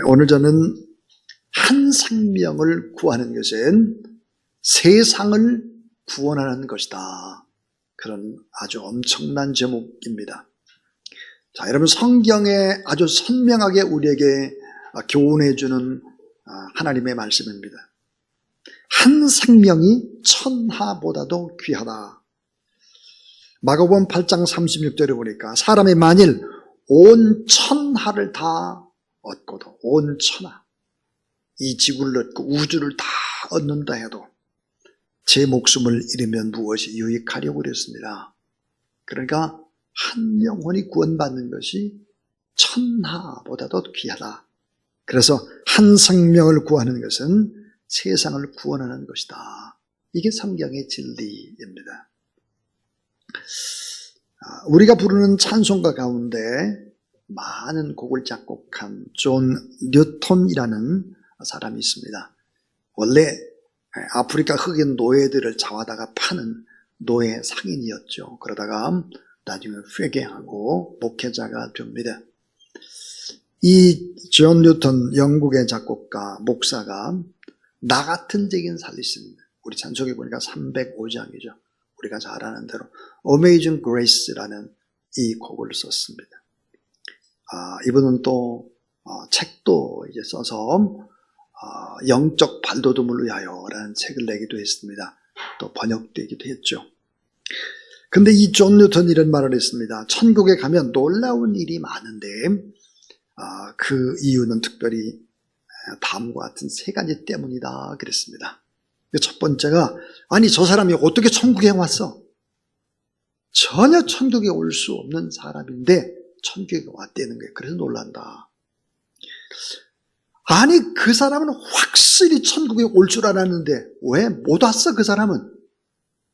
오늘 저는 한 생명을 구하는 것은 세상을 구원하는 것이다. 그런 아주 엄청난 제목입니다. 자, 여러분, 성경에 아주 선명하게 우리에게 교훈해주는 하나님의 말씀입니다. 한 생명이 천하보다도 귀하다. 마가복음 8장 36절에 보니까 사람이 만일 온 천하를 다 얻고도, 온 천하, 이 지구를 얻고 우주를 다 얻는다 해도 제 목숨을 잃으면 무엇이 유익하려고 그랬습니다. 그러니까 한 영혼이 구원받는 것이 천하보다도 귀하다. 그래서 한 생명을 구하는 것은 세상을 구원하는 것이다. 이게 성경의 진리입니다. 우리가 부르는 찬송가 가운데 많은 곡을 작곡한 존 뉴턴이라는 사람이 있습니다. 원래 아프리카 흑인 노예들을 잡아다가 파는 노예 상인이었죠. 그러다가 나중에 회개하고 목회자가 됩니다. 이 존 뉴턴, 영국의 작곡가, 목사가 나 같은 죄인 살리십니다. 우리 찬송에 보니까 305장이죠. 우리가 잘 아는 대로 Amazing Grace라는 이 곡을 썼습니다. 이분은 또 책도 이제 써서 영적 발돋움을 위하여라는 책을 내기도 했습니다. 또 번역되기도 했죠. 근데 이 존 뉴턴이 이런 말을 했습니다. 천국에 가면 놀라운 일이 많은데 그 이유는 특별히 다음과 같은 세 가지 때문이다 그랬습니다. 첫 번째가, 아니 저 사람이 어떻게 천국에 왔어? 전혀 천국에 올 수 없는 사람인데 천국에 왔다는 거예요. 그래서 놀란다. 아니 그 사람은 확실히 천국에 올 줄 알았는데 왜 못 왔어 그 사람은?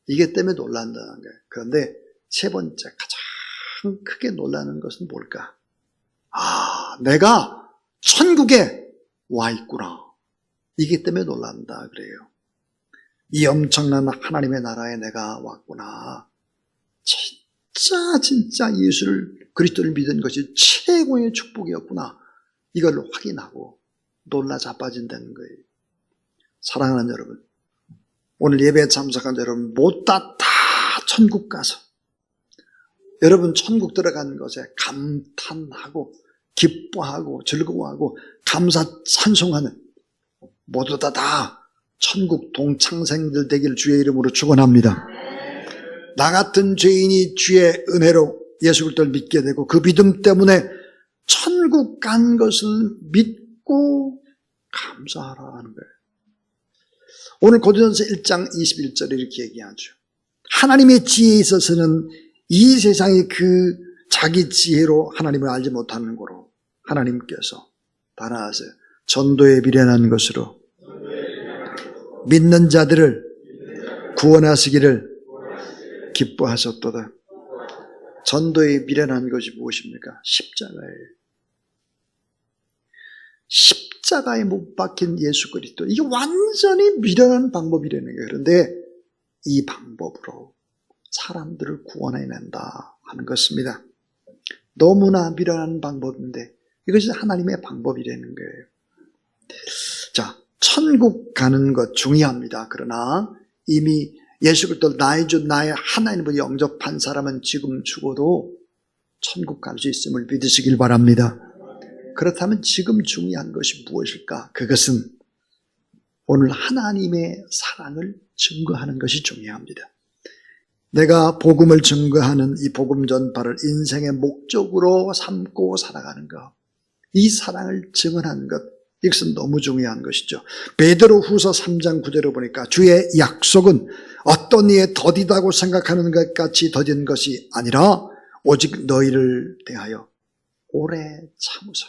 이게 때문에 놀란다는 거예요. 그런데 세 번째 가장 크게 놀라는 것은 뭘까? 내가 천국에 와 있구나. 이게 때문에 놀란다 그래요. 이 엄청난 하나님의 나라에 내가 왔구나. 진짜 예수를, 그리스도를 믿은 것이 최고의 축복이었구나. 이걸 확인하고 놀라 자빠진다는 거예요. 사랑하는 여러분, 오늘 예배에 참석한 여러분 모두 다 천국 가서 여러분 천국 들어가는 것에 감탄하고 기뻐하고 즐거워하고 감사 찬송하는 모두 다 천국 동창생들 되길 주의 이름으로 축원합니다. 나 같은 죄인이 주의 은혜로 예수 그리스도를 믿게 되고 그 믿음 때문에 천국 간 것을 믿고 감사하라는 거예요. 오늘 고린도전서 1장 21절에 이렇게 얘기하죠. 하나님의 지혜에 있어서는 이 세상이 그 자기 지혜로 하나님을 알지 못하는 거로 하나님께서 다 나아서 전도에 미련한 것으로 믿는 자들을 구원하시기를 기뻐하셨도다. 전도에 미련한 것이 무엇입니까? 십자가예요. 십자가에 못 박힌 예수 그리스도. 이게 완전히 미련한 방법이라는 거예요. 그런데 이 방법으로 사람들을 구원해낸다 하는 것입니다. 너무나 미련한 방법인데 이것이 하나님의 방법이라는 거예요. 자, 천국 가는 것 중요합니다. 그러나 이미 예수 그리스도 나의 주 나의 하나님을 영접한 사람은 지금 죽어도 천국 갈 수 있음을 믿으시길 바랍니다. 그렇다면 지금 중요한 것이 무엇일까? 그것은 오늘 하나님의 사랑을 증거하는 것이 중요합니다. 내가 복음을 증거하는 이 복음 전파를 인생의 목적으로 삼고 살아가는 것, 이 사랑을 증언하는 것, 이것은 너무 중요한 것이죠. 베드로후서 3장 9절에 보니까 주의 약속은 어떤 이에 더디다고 생각하는 것 같이 더딘 것이 아니라 오직 너희를 대하여 오래 참으사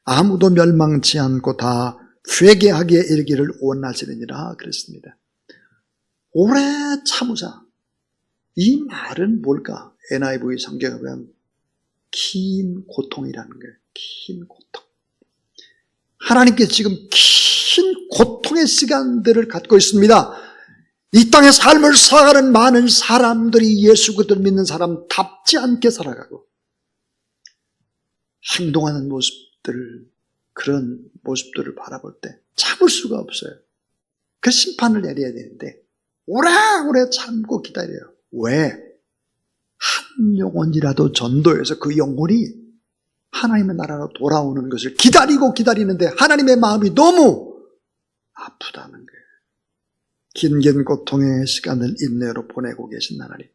아무도 멸망치 않고 다 회개하기에 이르기를 원하시느니라 그랬습니다. 오래 참으사. 이 말은 뭘까? NIV 성경에 보면 긴 고통이라는 거예요. 긴 고통. 하나님께 지금 긴 고통의 시간들을 갖고 있습니다. 이 땅의 삶을 살아가는 많은 사람들이 예수 그리스도를 믿는 사람답지 않게 살아가고 행동하는 모습들을 그런 모습들을 바라볼 때 참을 수가 없어요. 그 심판을 내려야 되는데 오래오래 참고 기다려요. 왜? 한 영혼이라도 전도해서 그 영혼이 하나님의 나라로 돌아오는 것을 기다리는데 하나님의 마음이 너무 아프다는 거예요. 긴 고통의 시간을 인내로 보내고 계신 하나님,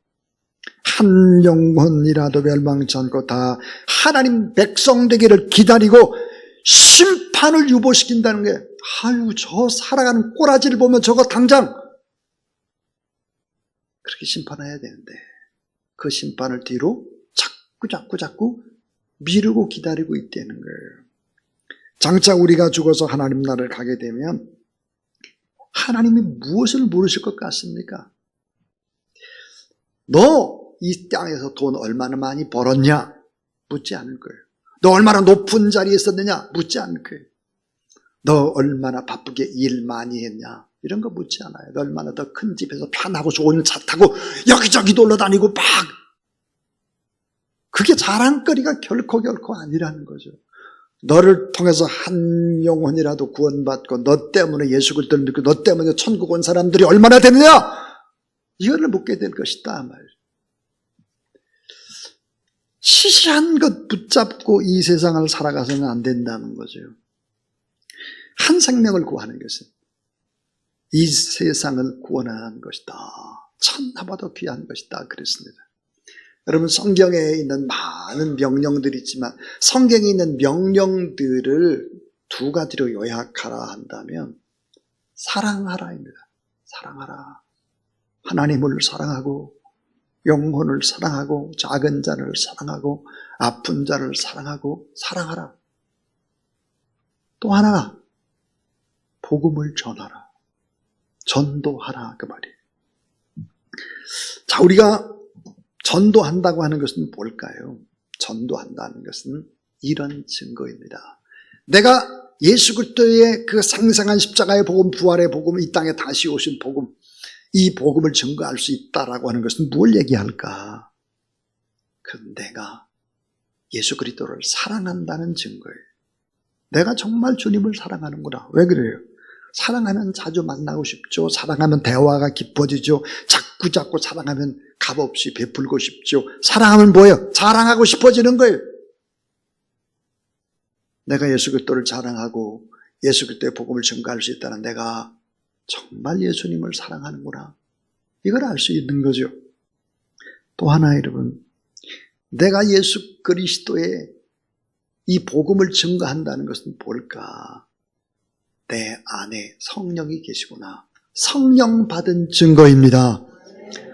한 영혼이라도 멸망치 않고 다 하나님 백성 되기를 기다리고 심판을 유보시킨다는 게, 아유, 저 살아가는 꼬라지를 보면 저거 당장 그렇게 심판해야 되는데 그 심판을 뒤로 자꾸 미루고 기다리고 있다는 거예요. 장차 우리가 죽어서 하나님 나라를 가게 되면 하나님이 무엇을 물으실 것 같습니까? 너 이 땅에서 돈 얼마나 많이 벌었냐? 묻지 않을 거예요. 너 얼마나 높은 자리에 있었느냐? 묻지 않을 거예요. 너 얼마나 바쁘게 일 많이 했냐? 이런 거 묻지 않아요. 너 얼마나 더 큰 집에서 편하고 좋은 차 타고 여기저기 놀러 다니고 막, 그게 자랑거리가 결코 아니라는 거죠. 너를 통해서 한 영혼이라도 구원받고 너 때문에 예수 그리스도를 믿고 너 때문에 천국 온 사람들이 얼마나 됐느냐? 이거를 묻게 될 것이다 말이에요. 시시한 것 붙잡고 이 세상을 살아가서는 안 된다는 거죠. 한 생명을 구하는 것은 이 세상을 구원하는 것이다. 천하보다 귀한 것이다. 그랬습니다. 여러분, 성경에 있는 많은 명령들이 있지만 성경에 있는 명령들을 두 가지로 요약하라 한다면 사랑하라입니다. 사랑하라. 하나님을 사랑하고 영혼을 사랑하고 작은 자를 사랑하고 아픈 자를 사랑하고 사랑하라. 또 하나, 복음을 전하라. 전도하라, 그 말이에요. 자, 우리가 전도한다고 하는 것은 뭘까요? 전도한다는 것은 이런 증거입니다. 내가 예수 그리스도의 그 상생한 십자가의 복음, 부활의 복음, 이 땅에 다시 오신 복음, 이 복음을 증거할 수 있다라고 하는 것은 뭘 얘기할까? 그 내가 예수 그리스도를 사랑한다는 증거예요. 내가 정말 주님을 사랑하는구나. 왜 그래요? 사랑하면 자주 만나고 싶죠. 사랑하면 대화가 깊어지죠. 자꾸 사랑하면 값없이 베풀고 싶죠. 사랑하면 뭐예요? 자랑하고 싶어지는 거예요. 내가 예수 그리스도를 자랑하고 예수 그리스도의 복음을 증거할 수 있다는, 내가 정말 예수님을 사랑하는구나, 이걸 알 수 있는 거죠. 또 하나, 여러분, 내가 예수 그리스도의 이 복음을 증거한다는 것은 뭘까? 내 안에 성령이 계시구나. 성령 받은 증거입니다.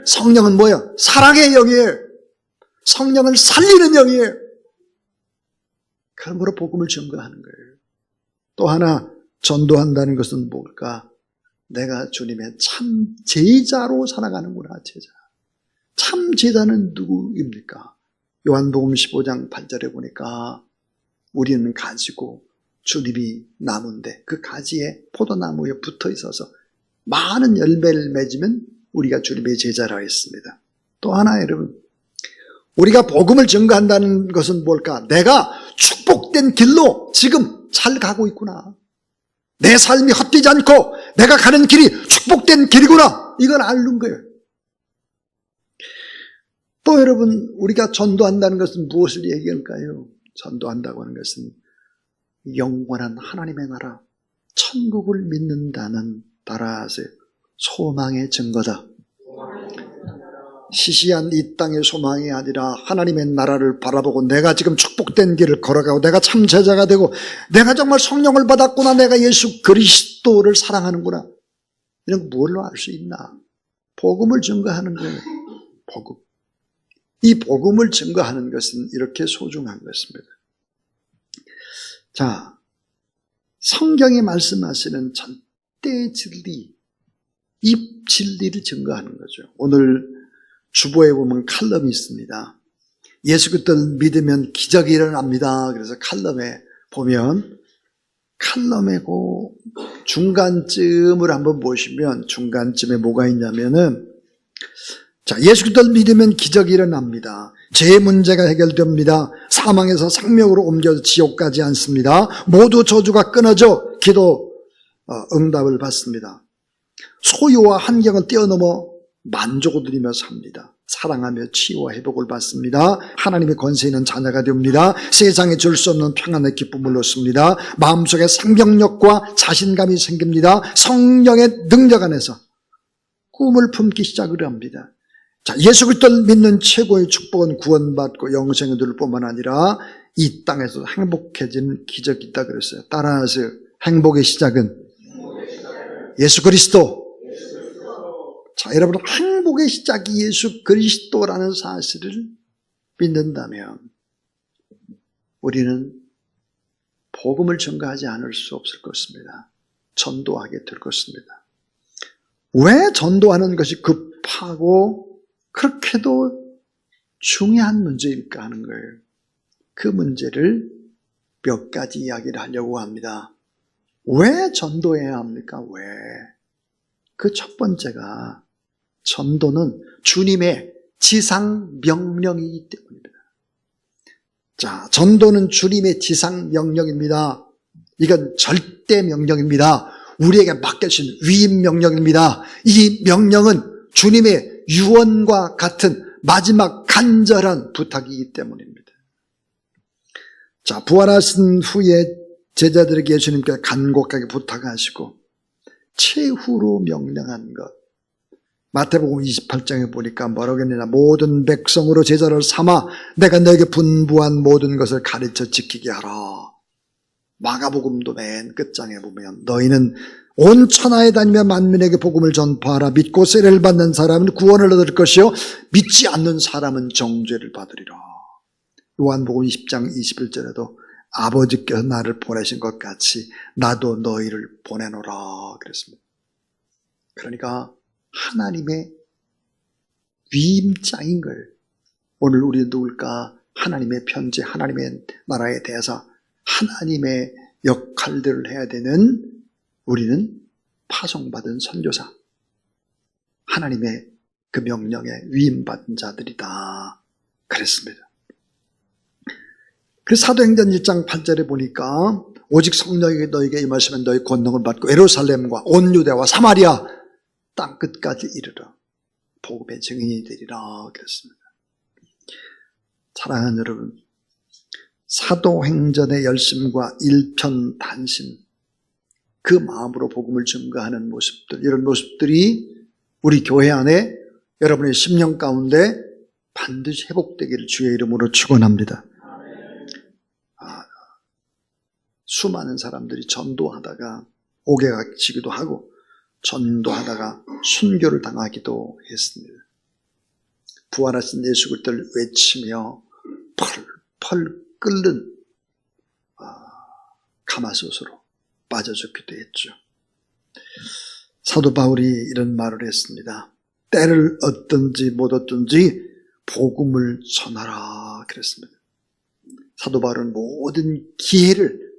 성령은 뭐예요? 사랑의 영이에요. 성령을 살리는 영이에요. 그러므로 복음을 증거하는 거예요. 또 하나, 전도한다는 것은 뭘까? 내가 주님의 참 제자로 살아가는구나. 제자. 참 제자는 누구입니까? 요한복음 15장 8절에 보니까 우리는 가지고 주님이 나무인데 그 가지에 포도나무에 붙어 있어서 많은 열매를 맺으면 우리가 주님의 제자라 했습니다. 또 하나, 여러분, 우리가 복음을 증거한다는 것은 뭘까? 내가 축복된 길로 지금 잘 가고 있구나. 내 삶이 헛되지 않고 내가 가는 길이 축복된 길이구나. 이걸 아는 거예요. 또 여러분, 우리가 전도한다는 것은 무엇을 얘기할까요? 전도한다고 하는 것은 영원한 하나님의 나라, 천국을 믿는다는, 따라하세요, 소망의 증거다. 시시한 이 땅의 소망이 아니라 하나님의 나라를 바라보고 내가 지금 축복된 길을 걸어가고 내가 참 제자가 되고 내가 정말 성령을 받았구나, 내가 예수 그리스도를 사랑하는구나, 이런 거 뭘로 알 수 있나? 복음을 증거하는 거예요. 복음. 이 복음을 증거하는 것은 이렇게 소중한 것입니다. 자, 성경이 말씀하시는 전대 진리, 이 진리를 증거하는 거죠. 오늘 주보에 보면 칼럼이 있습니다. 예수 그리스도를 믿으면 기적이 일어납니다. 그래서 칼럼에 보면, 칼럼의 그 중간쯤을 한번 보시면 중간쯤에 뭐가 있냐면은 자, 예수 그리스도를 믿으면 기적이 일어납니다. 죄의 문제가 해결됩니다. 사망에서 생명으로 옮겨서 지옥 가지 않습니다. 모두 저주가 끊어져 기도 응답을 받습니다. 소유와 환경을 뛰어넘어 만족을 누리며 삽니다. 사랑하며 치유와 회복을 받습니다. 하나님의 권세 있는 자녀가 됩니다. 세상에 줄 수 없는 평안의 기쁨을 얻습니다. 마음속에 생명력과 자신감이 생깁니다. 성령의 능력 안에서 꿈을 품기 시작을 합니다. 자, 예수 그리스도를 믿는 최고의 축복은 구원받고 영생에 누릴 뿐만 아니라 이 땅에서 행복해지는 기적이 있다 그랬어요. 따라하세요. 행복의 시작은 예수 그리스도. 자, 여러분, 행복의 시작이 예수 그리스도라는 사실을 믿는다면 우리는 복음을 전가하지 않을 수 없을 것입니다. 전도하게 될 것입니다. 왜 전도하는 것이 급하고 그렇게도 중요한 문제일까 하는 거예요. 그 문제를 몇 가지 이야기를 하려고 합니다. 왜 전도해야 합니까? 왜? 그 첫 번째가 전도는 주님의 지상 명령이기 때문입니다. 자, 전도는 주님의 지상 명령입니다. 이건 절대 명령입니다. 우리에게 맡겨진 위임 명령입니다. 이 명령은 주님의 유언과 같은 마지막 간절한 부탁이기 때문입니다. 자, 부활하신 후에 제자들에게 예수님께 간곡하게 부탁하시고 최후로 명령한 것, 마태복음 28장에 보니까 뭐라고 했느냐, 모든 백성으로 제자를 삼아 내가 너에게 분부한 모든 것을 가르쳐 지키게 하라. 마가복음도 맨 끝장에 보면 너희는 온 천하에 다니며 만민에게 복음을 전파하라. 믿고 세례를 받는 사람은 구원을 얻을 것이요 믿지 않는 사람은 정죄를 받으리라. 요한복음 10장 21절에도 아버지께서 나를 보내신 것 같이 나도 너희를 보내노라 그랬습니다. 그러니까 하나님의 위임자인 걸, 오늘 우리 누굴까? 하나님의 편지, 하나님의 나라에 대해서 하나님의 역할들을 해야 되는 우리는 파송받은 선교사, 하나님의 그 명령에 위임받은 자들이다 그랬습니다. 그래서 사도행전 1장 8절에 보니까 오직 성령이 너에게 임하시면 너희 권능을 받고 예루살렘과 온 유대와 사마리아 땅 끝까지 이르러 복음의 증인이 되리라 그랬습니다. 사랑하는 여러분, 사도행전의 열심과 일편단심, 그 마음으로 복음을 증거하는 모습들, 이런 모습들이 우리 교회 안에 여러분의 심령 가운데 반드시 회복되기를 주의 이름으로 축원합니다. 수많은 사람들이 전도하다가 옥에가 지기도 하고 전도하다가 순교를 당하기도 했습니다. 부활하신 예수 그리스도를 외치며 펄펄 끓는 가마솥으로 빠져 죽기도 했죠. 사도 바울이 이런 말을 했습니다. 때를 얻든지 못 얻든지 복음을 전하라 그랬습니다. 사도 바울은 모든 기회를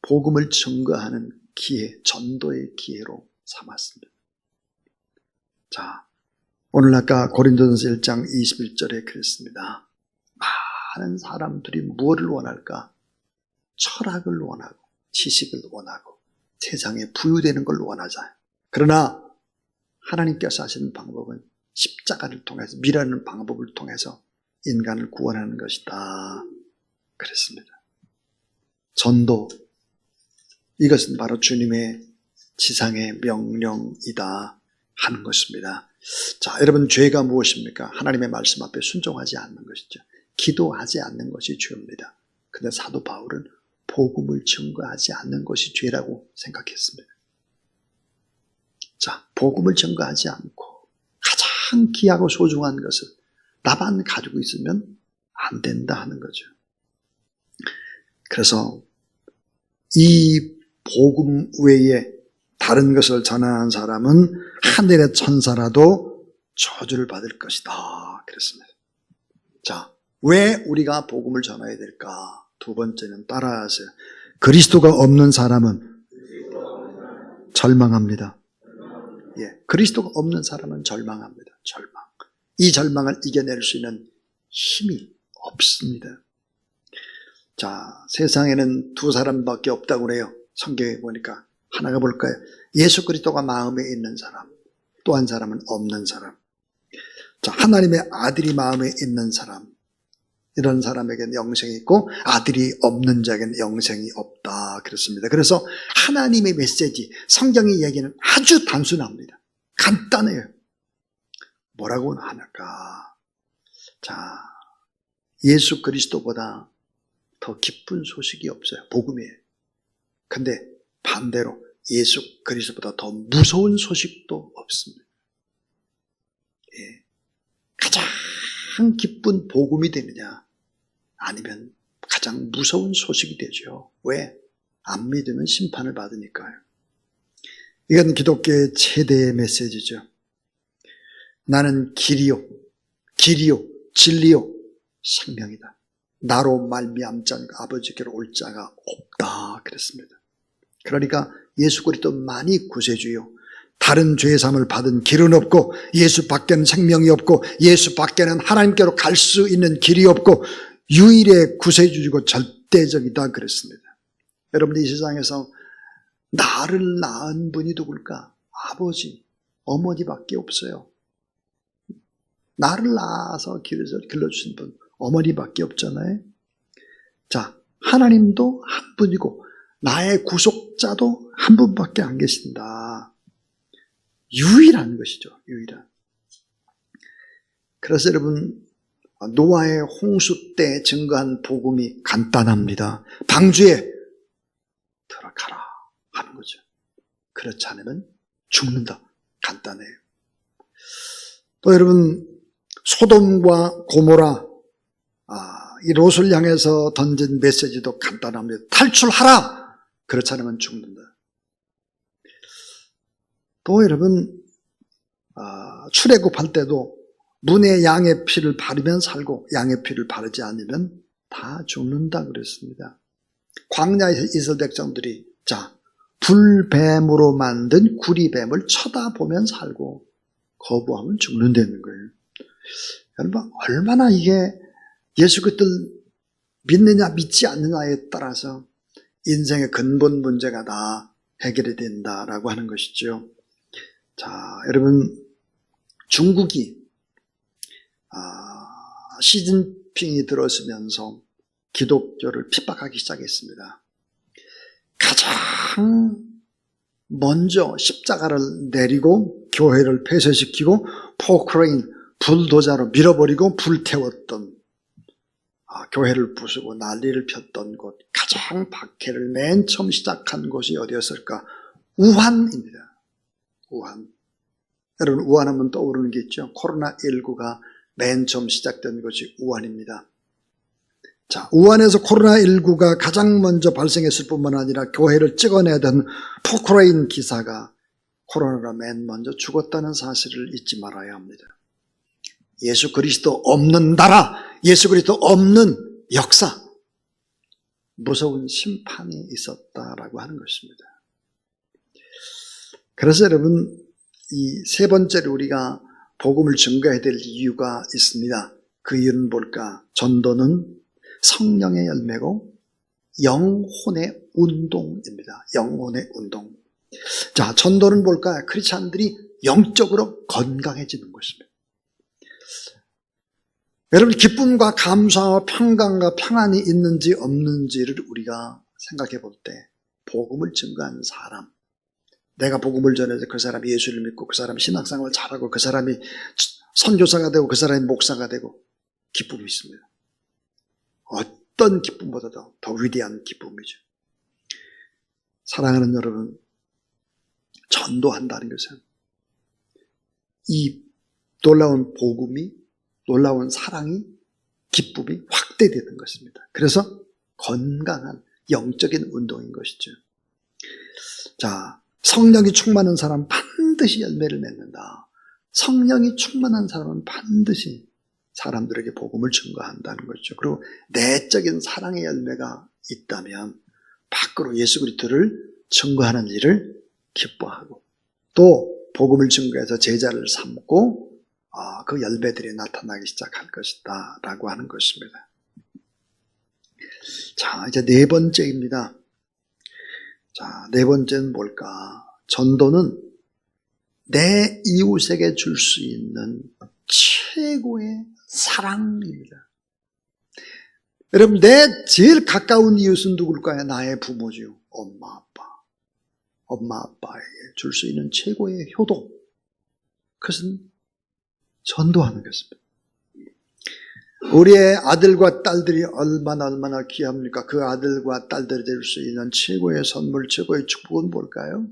복음을 증거하는 기회, 전도의 기회로 삼았습니다. 자, 오늘 아까 고린도전서 1장 21절에 그랬습니다. 많은 사람들이 무엇을 원할까? 철학을 원하고 지식을 원하고 세상에 부유되는 걸 원하잖아요. 그러나 하나님께서 하시는 방법은 십자가를 통해서, 미라는 방법을 통해서 인간을 구원하는 것이다 그랬습니다. 전도, 이것은 바로 주님의 지상의 명령이다 하는 것입니다. 자, 여러분, 죄가 무엇입니까? 하나님의 말씀 앞에 순종하지 않는 것이죠. 기도하지 않는 것이 죄입니다. 근데 사도 바울은 복음을 증거하지 않는 것이 죄라고 생각했습니다. 자, 복음을 증거하지 않고 가장 귀하고 소중한 것을 나만 가지고 있으면 안 된다 하는 거죠. 그래서 이 복음 외에 다른 것을 전하는 사람은 하늘의 천사라도 저주를 받을 것이다 그랬습니다. 자, 왜 우리가 복음을 전해야 될까? 두 번째는 따라하세요. 그리스도가 없는 사람은 절망합니다. 예, 그리스도가 없는 사람은 절망합니다. 절망. 이 절망을 이겨낼 수 있는 힘이 없습니다. 자, 세상에는 두 사람밖에 없다고 그래요. 성경에 보니까 하나가 뭘까요? 예수 그리스도가 마음에 있는 사람, 또 한 사람은 없는 사람. 자, 하나님의 아들이 마음에 있는 사람, 이런 사람에게는 영생이 있고 아들이 없는 자에게는 영생이 없다 그렇습니다. 그래서 하나님의 메시지, 성경의 얘기는 아주 단순합니다. 간단해요. 뭐라고 하니까, 자, 예수 그리스도보다 더 기쁜 소식이 없어요. 복음이에요. 근데 반대로 예수 그리스도보다 더 무서운 소식도 없습니다. 예. 가장 기쁜 복음이 되느냐, 아니면 가장 무서운 소식이 되죠. 왜? 안 믿으면 심판을 받으니까요. 이건 기독교의 최대의 메시지죠. 나는 길이요 진리요 생명이다. 나로 말미암지 않고 아버지께로 올 자가 없다 그랬습니다. 그러니까 예수 그리스도만이 구세주요, 다른 죄사함을 받은 길은 없고 예수 밖에는 생명이 없고 예수 밖에는 하나님께로 갈 수 있는 길이 없고 유일의 구세주이고 절대적이다 그랬습니다. 여러분, 이 세상에서 나를 낳은 분이 누굴까? 아버지, 어머니밖에 없어요. 나를 낳아서 길러주신 분, 어머니밖에 없잖아요. 자, 하나님도 한 분이고 나의 구속자도 한 분밖에 안 계신다. 유일한 것이죠. 유일한. 그래서 여러분, 노아의 홍수 때 증거한 복음이 간단합니다. 방주에 들어가라 하는 거죠. 그렇지 않으면 죽는다. 간단해요. 또 여러분, 소돔과 고모라, 이 롯을 향해서 던진 메시지도 간단합니다. 탈출하라! 그렇지 않으면 죽는다. 또 여러분, 출애굽할 때도 문에 양의 피를 바르면 살고 양의 피를 바르지 않으면 다 죽는다 그랬습니다. 광야에 이스라엘 백성들이, 자, 불뱀으로 만든 구리뱀을 쳐다보면 살고 거부하면 죽는다는 거예요. 여러분, 얼마나 이게 예수 그리스도를 믿느냐 믿지 않느냐에 따라서 인생의 근본 문제가 다 해결이 된다라고 하는 것이죠. 자, 여러분, 중국이 시진핑이 들어서면서 기독교를 핍박하기 시작했습니다. 가장 먼저 십자가를 내리고 교회를 폐쇄시키고 포크레인, 불도자로 밀어버리고 불태웠던, 교회를 부수고 난리를 폈던 곳, 가장 박해를 맨 처음 시작한 곳이 어디였을까? 우한입니다. 우한. 여러분, 우한하면 떠오르는 게 있죠. 코로나19가 맨 처음 시작된 곳이 우한입니다. 자, 우한에서 코로나19가 가장 먼저 발생했을 뿐만 아니라 교회를 찍어내야 되는 포크레인 기사가 코로나로 맨 먼저 죽었다는 사실을 잊지 말아야 합니다. 예수 그리스도 없는 나라, 예수 그리스도 없는 역사, 무서운 심판이 있었다라고 하는 것입니다. 그래서 여러분, 이 세 번째로 우리가 복음을 증거해야 될 이유가 있습니다. 그 이유는 뭘까? 전도는 성령의 열매고 영혼의 운동입니다. 영혼의 운동. 자, 전도는 뭘까요? 크리스찬들이 영적으로 건강해지는 것입니다. 여러분, 기쁨과 감사와 평강과 평안이 있는지 없는지를 우리가 생각해 볼 때, 복음을 증거하는 사람, 내가 복음을 전해서 그 사람이 예수를 믿고 그 사람이 신앙생활을 잘하고 그 사람이 선교사가 되고 그 사람이 목사가 되고 기쁨이 있습니다. 어떤 기쁨보다도 더 위대한 기쁨이죠. 사랑하는 여러분, 전도한다는 것은 이 놀라운 복음이, 놀라운 사랑이, 기쁨이 확대되는 것입니다. 그래서 건강한 영적인 운동인 것이죠. 자, 성령이 충만한 사람은 반드시 열매를 맺는다. 성령이 충만한 사람은 반드시 사람들에게 복음을 증거한다는 거죠. 그리고 내적인 사랑의 열매가 있다면 밖으로 예수 그리스도를 증거하는 일을 기뻐하고 또 복음을 증거해서 제자를 삼고 그 열매들이 나타나기 시작할 것이다 라고 하는 것입니다. 자, 이제 네 번째입니다. 자, 네 번째는 뭘까? 전도는 내 이웃에게 줄 수 있는 최고의 사랑입니다. 여러분, 내 제일 가까운 이웃은 누굴까요? 나의 부모죠. 엄마, 아빠. 엄마, 아빠에게 줄 수 있는 최고의 효도. 그것은 전도하는 것입니다. 우리의 아들과 딸들이 얼마나 귀합니까? 그 아들과 딸들이 될 수 있는 최고의 선물, 최고의 축복은 뭘까요?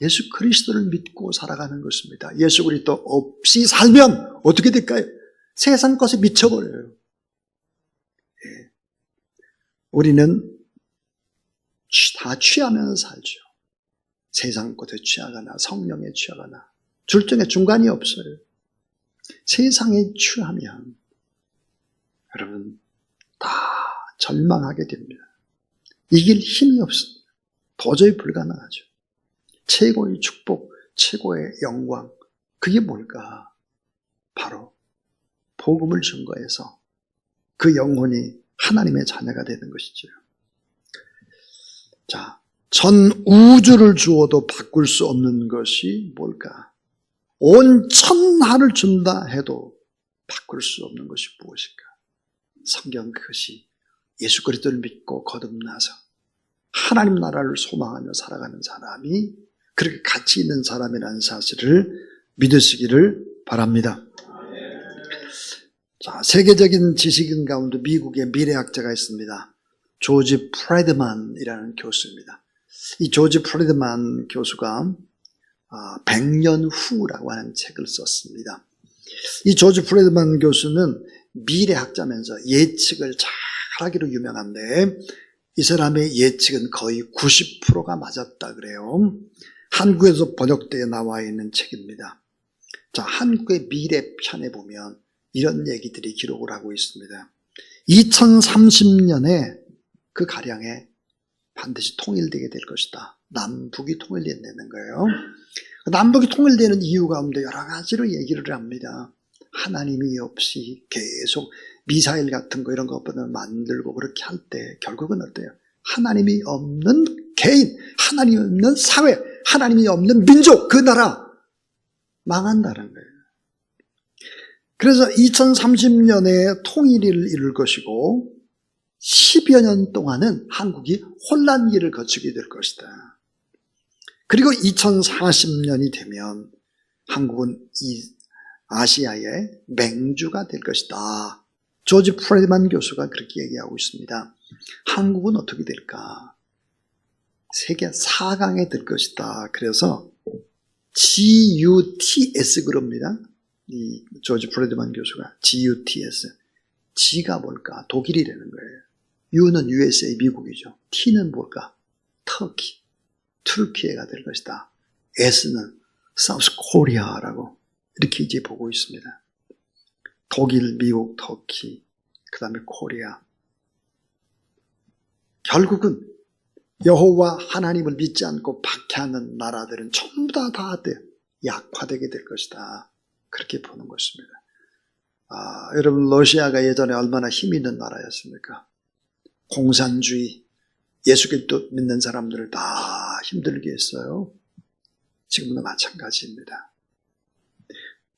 예수 그리스도를 믿고 살아가는 것입니다. 예수 그리스도 없이 살면 어떻게 될까요? 세상 것에 미쳐버려요. 예. 우리는 다 취하면서 살죠. 세상 것에 취하거나 성령에 취하거나 둘 중에 중간이 없어요. 세상에 취하면 여러분 다 절망하게 됩니다. 이길 힘이 없습니다. 도저히 불가능하죠. 최고의 축복, 최고의 영광, 그게 뭘까? 바로 복음을 증거해서 그 영혼이 하나님의 자녀가 되는 것이죠. 자, 전 우주를 주어도 바꿀 수 없는 것이 뭘까? 온 천하를 준다 해도 바꿀 수 없는 것이 무엇일까? 성경 그것이 예수 그리스도를 믿고 거듭나서 하나님 나라를 소망하며 살아가는 사람이 그렇게 가치 있는 사람이라는 사실을 믿으시기를 바랍니다. 자, 세계적인 지식인 가운데 미국의 미래학자가 있습니다. 조지 프레드만이라는 교수입니다. 이 조지 프레드만 교수가 100년 후라고 하는 책을 썼습니다. 이 조지 프레드만 교수는 미래학자면서 예측을 잘하기로 유명한데 이 사람의 예측은 거의 90%가 맞았다 그래요. 한국에서 번역되어 나와 있는 책입니다. 자, 한국의 미래편에 보면 이런 얘기들이 기록을 하고 있습니다. 2030년에 그 가량에 반드시 통일되게 될 것이다. 남북이 통일된다는 거예요. 남북이 통일되는 이유 가운데 여러 가지로 얘기를 합니다. 하나님이 없이 계속 미사일 같은 거 이런 것보다 만들고 그렇게 할 때 결국은 어때요? 하나님이 없는 개인, 하나님이 없는 사회, 하나님이 없는 민족, 그 나라 망한다는 거예요. 그래서 2030년에 통일을 이룰 것이고 10여 년 동안은 한국이 혼란기를 거치게 될 것이다. 그리고 2040년이 되면 한국은 이 아시아의 맹주가 될 것이다. 조지 프레드만 교수가 그렇게 얘기하고 있습니다. 한국은 어떻게 될까? 세계 4강에 들 것이다. 그래서 GUTS 그럽니다. 이 조지 프레드만 교수가 GUTS. G가 뭘까? 독일이라는 거예요. U는 USA 미국이죠. T는 뭘까? 터키. 튀르키예가 될 것이다. S는 사우스 코리아라고 이렇게 이제 보고 있습니다. 독일, 미국, 터키, 그 다음에 코리아. 결국은 여호와 하나님을 믿지 않고 박해하는 나라들은 전부 다 약화되게 될 것이다. 그렇게 보는 것입니다. 여러분 러시아가 예전에 얼마나 힘 있는 나라였습니까? 공산주의, 예수 그리스도 믿는 사람들을 다 힘들게 했어요. 지금도 마찬가지입니다.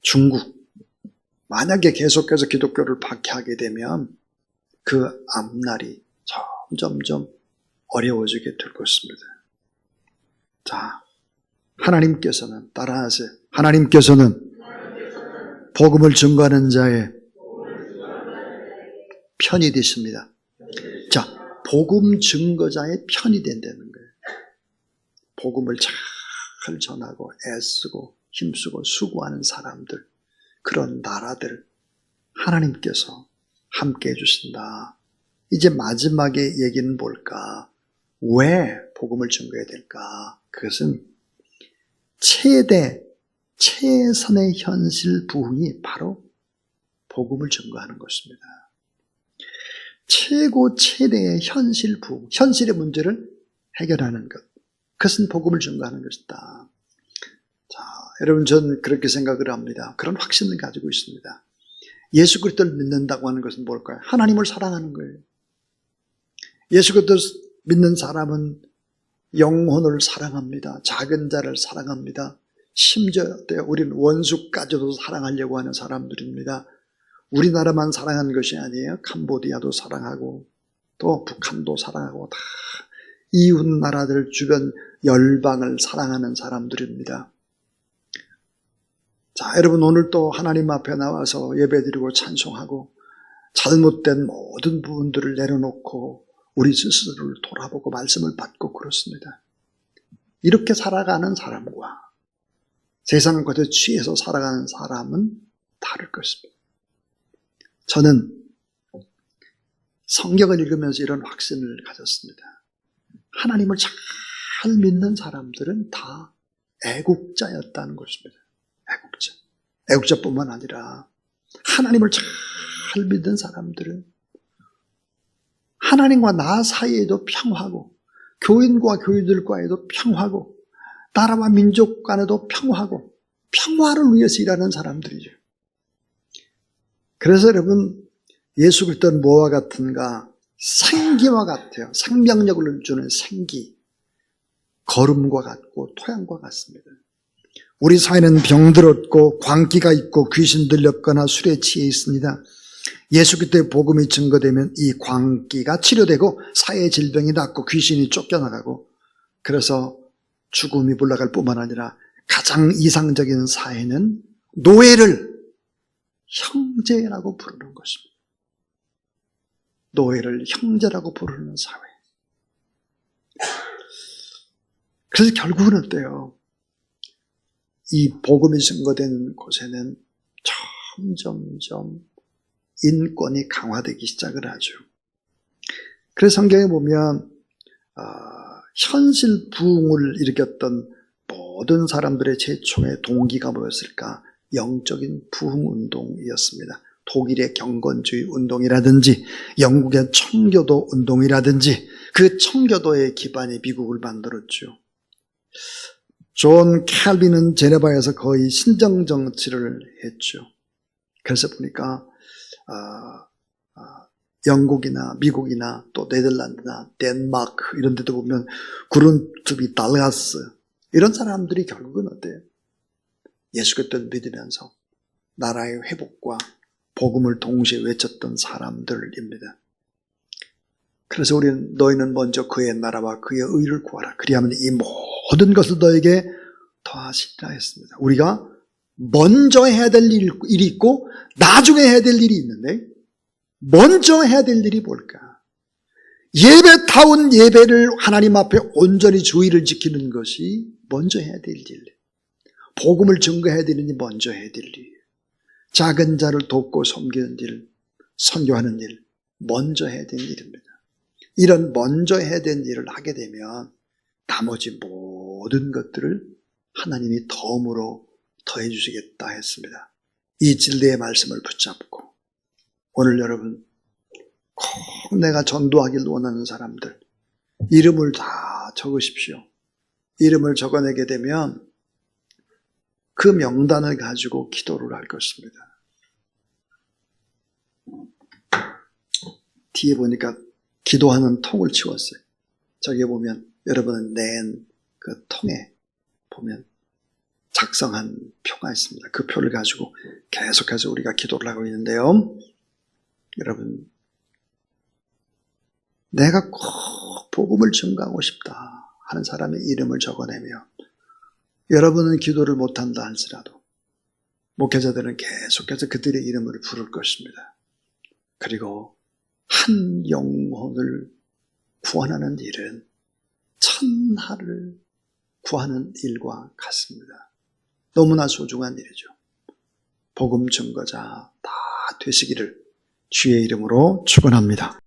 중국, 만약에 계속해서 기독교를 박해하게 되면 그 앞날이 점점 어려워지게 될 것입니다. 자, 하나님께서는 따라하세요. 하나님께서는 복음을 증거하는 자의 편이 되십니다. 자, 복음 증거자의 편이 된다는 거예요. 복음을 잘 전하고 애쓰고 힘쓰고 수고하는 사람들, 그런 나라들 하나님께서 함께 해주신다. 이제 마지막에 얘기는 뭘까? 왜 복음을 증거해야 될까? 그것은 최선의 현실 부흥이 바로 복음을 증거하는 것입니다. 최대의 현실 부흥, 현실의 문제를 해결하는 것. 그것은 복음을 증거하는 것이다. 자, 여러분 전 그렇게 생각을 합니다. 그런 확신을 가지고 있습니다. 예수 그리스도를 믿는다고 하는 것은 뭘까요? 하나님을 사랑하는 거예요. 예수 그리스도를 믿는 사람은 영혼을 사랑합니다. 작은 자를 사랑합니다. 심지어 우리는 원수까지도 사랑하려고 하는 사람들입니다. 우리나라만 사랑하는 것이 아니에요. 캄보디아도 사랑하고 또 북한도 사랑하고 다 이웃 나라들 주변 열방을 사랑하는 사람들입니다. 자, 여러분 오늘 또 하나님 앞에 나와서 예배드리고 찬송하고 잘못된 모든 부분들을 내려놓고 우리 스스로를 돌아보고 말씀을 받고 그렇습니다. 이렇게 살아가는 사람과 세상 것에 취해서 살아가는 사람은 다를 것입니다. 저는 성경을 읽으면서 이런 확신을 가졌습니다. 하나님을 잘 믿는 사람들은 다 애국자였다는 것입니다. 애국자. 애국자뿐만 아니라 하나님을 잘 믿는 사람들은 하나님과 나 사이에도 평화고 교인과 교인들과에도 평화고 나라와 민족 간에도 평화고 평화를 위해서 일하는 사람들이죠. 그래서 여러분 예수 그리스도는 뭐와 같은가? 생기와 같아요. 생명력을 주는 생기. 걸음과 같고 토양과 같습니다. 우리 사회는 병들었고 광기가 있고 귀신 들렸거나 술에 취해 있습니다. 예수 그리스도의 복음이 증거되면 이 광기가 치료되고 사회의 질병이 낫고 귀신이 쫓겨나가고 그래서 죽음이 물러갈 뿐만 아니라 가장 이상적인 사회는 노예를 형제라고 부르는 것입니다. 노예를 형제라고 부르는 사회. 그래서 결국은 어때요? 이 복음이 증거된 곳에는 점점점 인권이 강화되기 시작을 하죠. 그래서 성경에 보면 현실 부흥을 일으켰던 모든 사람들의 최초의 동기가 뭐였을까? 영적인 부흥 운동이었습니다. 독일의 경건주의 운동이라든지 영국의 청교도 운동이라든지 그 청교도의 기반이 미국을 만들었죠. 존 캘빈은 제네바에서 거의 신정정치를 했죠. 그래서 보니까 영국이나 미국이나 또 네덜란드나 덴마크 이런 데도 보면 구룬투비 달가스 이런 사람들이 결국은 어때요? 예수 그리스도를 믿으면서 나라의 회복과 복음을 동시에 외쳤던 사람들입니다. 그래서 우리는 너희는 먼저 그의 나라와 그의 의를 구하라. 그리하면 이 모든 것을 너에게 더하시리라 했습니다. 우리가 먼저 해야 될 일이 있고 나중에 해야 될 일이 있는데 먼저 해야 될 일이 뭘까? 예배다운 예배를 하나님 앞에 온전히 주의를 지키는 것이 먼저 해야 될 일. 복음을 증거해야 되는 일이 먼저 해야 될 일. 작은 자를 돕고 섬기는 일, 선교하는 일, 먼저 해야 될 일입니다. 이런 먼저 해야 될 일을 하게 되면 나머지 모든 것들을 하나님이 덤으로 더해 주시겠다 했습니다. 이 진리의 말씀을 붙잡고 오늘 여러분 꼭 내가 전도하길 원하는 사람들 이름을 다 적으십시오. 이름을 적어내게 되면 그 명단을 가지고 기도를 할 것입니다. 뒤에 보니까 기도하는 통을 치웠어요. 저기 보면 여러분은 낸 그 통에 보면 작성한 표가 있습니다. 그 표를 가지고 계속해서 우리가 기도를 하고 있는데요. 여러분, 내가 꼭 복음을 증거하고 싶다 하는 사람의 이름을 적어내며 여러분은 기도를 못한다 할지라도 목회자들은 계속해서 그들의 이름을 부를 것입니다. 그리고 한 영혼을 구원하는 일은 천하를 구하는 일과 같습니다. 너무나 소중한 일이죠. 복음 증거자 다 되시기를 주의 이름으로 축원합니다.